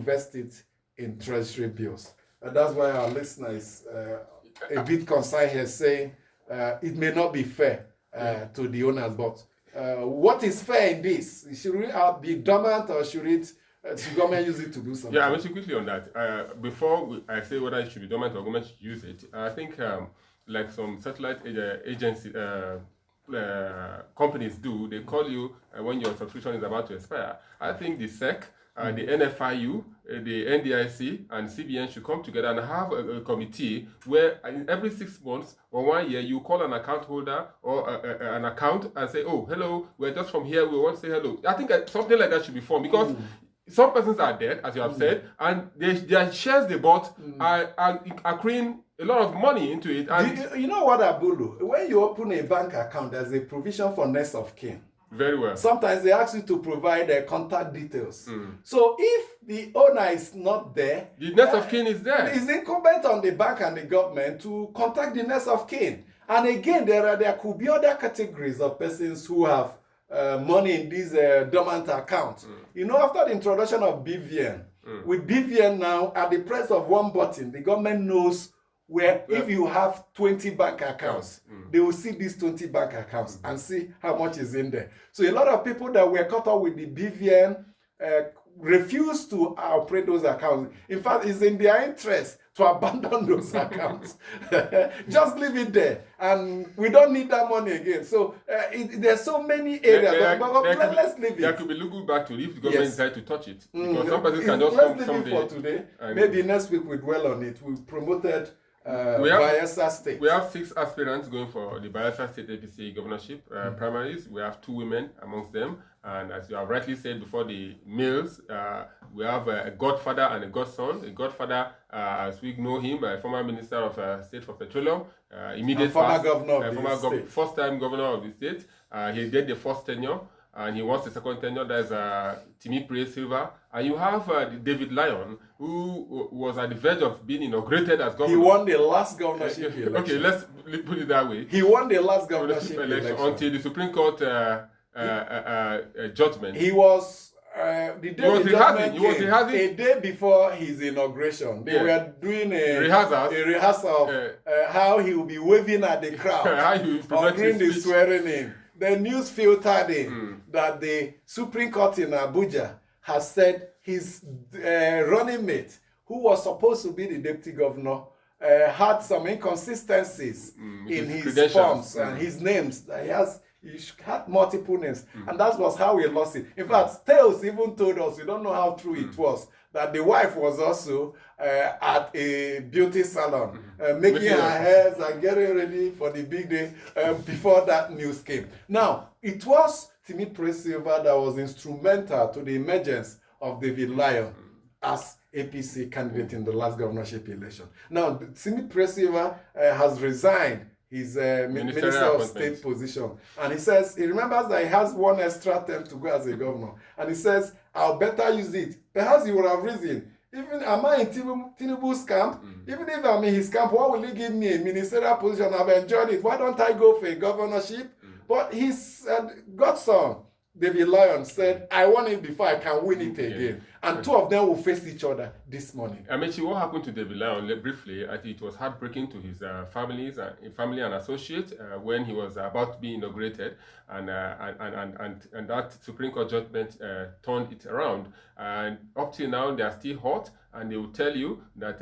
invest it in treasury bills. And that's why our listener is a bit concerned here, saying it may not be fair to the owners. But what is fair in this? Should we be dormant, or should government use it to do something? Yeah, I mentioned quickly on that. Before I say whether it should be dormant or government should use it, I think like some satellite agency companies do, they call you when your subscription is about to expire. I think the SEC, the NFIU, the NDIC, and CBN should come together and have a committee where every 6 months or 1 year you call an account holder or an account and say, oh, hello, we're just from here, we want to say hello. I think something like that should be formed, because some persons are dead, as you have said, and their shares they bought are accruing a lot of money into it. And you know what, Abulu? When you open a bank account, there's a provision for next of kin. Very well. Sometimes they ask you to provide their contact details. So if the owner is not there, the next of kin is there. It's incumbent on the bank and the government to contact the next of kin. And again, there could be other categories of persons who have money in these dormant accounts. You know, after the introduction of BVN, with BVN now, at the press of one button, the government knows where, if you have 20 bank accounts, they will see these 20 bank accounts and see how much is in there. So a lot of people that were caught up with the BVN refuse to operate those accounts. In fact, it's in their interest to abandon those accounts. Just leave it there. And we don't need that money again. So there's so many areas. But let's leave it. There could be looking back to it if the government decide to touch it. Because some persons can just come someday. For today. Maybe next week we'll dwell on it. We promoted Bayelsa State. We have 6 aspirants going for the Bayelsa State APC governorship primaries. We have 2 women amongst them. And as you have rightly said before, the males, we have a godfather and a godson. A godfather, as we know him, a former minister of state for petroleum, first-time governor of the state. He did the first tenure, and he wants the second tenure. There's Timi Silva. And you have David Lyon, who was at the verge of being inaugurated as governor. He won the last governorship election. Okay, let's put it that way. He won the last governorship election until the Supreme Court judgment. He was the day the judgment came, a day before his inauguration. They were doing a rehearsal of how he will be waving at the crowd during the swearing in. The news filtered in that the Supreme Court in Abuja has said his running mate, who was supposed to be the deputy governor, had some inconsistencies in his forms and his names. He had multiple names, and that was how he lost it. In fact, Tales even told us, we don't know how true it was, that the wife was also at a beauty salon, making her hairs and getting ready for the big day before that news came. Now, it was Timi Silva that was instrumental to the emergence of David Lyon as APC candidate in the last governorship election. Now, Timi Silva has resigned his Minister of State position. And he says, he remembers that he has 1 extra term to go as a governor. And he says, I'll better use it. Perhaps he would have reasoned, even am I in Tinubu's camp? Even if I'm in his camp, why will he give me a ministerial position? I've enjoyed it. Why don't I go for a governorship? But his godson, David Lyon, said, I won it before I can win it again. And 2 of them will face each other this morning. Amechi, what happened to David Lyon, briefly, I think it was heartbreaking to his family and associates when he was about to be inaugurated, and that Supreme Court judgment turned it around. And up till now, they are still hot, and they will tell you that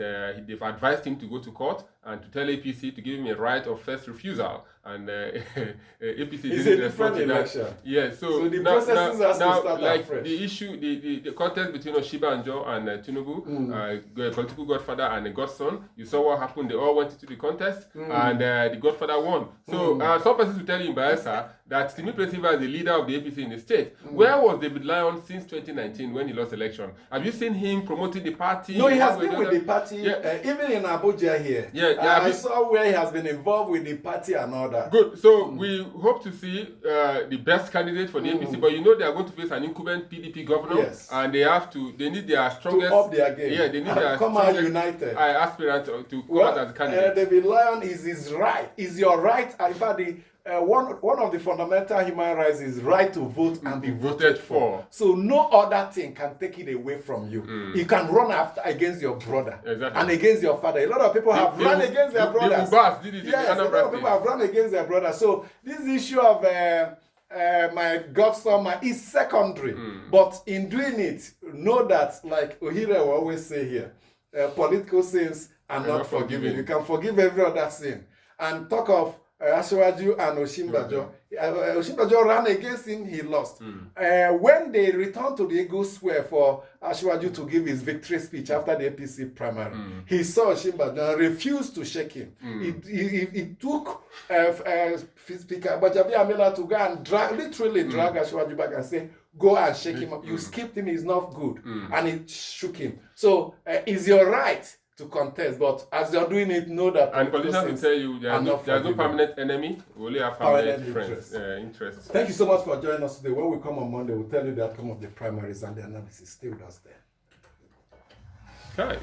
they've advised him to go to court and to tell APC to give him a right of first refusal. And APC it's a different election. Yeah, so the processes has to start like afresh. the issue, the contest between Oshibanjo and Tinubu, political godfather and a godson. You saw what happened. They all went into the contest, and the godfather won. So some persons will tell you in Bayelsa that Timi Silva is the leader of the APC in the state. Where was David Lyon since 2019 when he lost election? Have you seen him promoting the party? No, he has been with the party, even in Abuja here. I saw where he has been involved with the party and all that. Good. So we hope to see the best candidate for the APC, but you know they are going to face an incumbent PDP governor, and they need their strongest. To up their game. Yeah, they need their come out united. Aspirant to come out as a candidate. David Lyon is his right. Is your right? In fact, one of the fundamental human rights is right to vote and be voted for. So no other thing can take it away from you. You can run against your brother and against your father. A lot of people have run against their brothers. Yes, a lot of people have run against their brothers. So this issue of my godson is secondary. But in doing it, know that, like Ohire will always say here, political sins are not forgiven. You can forgive every other sin. And talk of Asiwaju and Osinbajo. Osinbajo ran against him, he lost. When they returned to the Eagle Square for Asiwaju to give his victory speech after the APC primary, he saw Osinbajo and refused to shake him. He took Speaker Gbajabiamila to go and literally drag Asiwaju back and say, go and shake him up. You skipped him, he's not good. And he shook him. So it's your right to contest, but as you're doing it, know that. And politicians will tell you there's no permanent enemy, we only have permanent interests. Thank you so much for joining us today. When we come on Monday, we'll tell you the outcome of the primaries and the analysis. Stay with us there. Okay.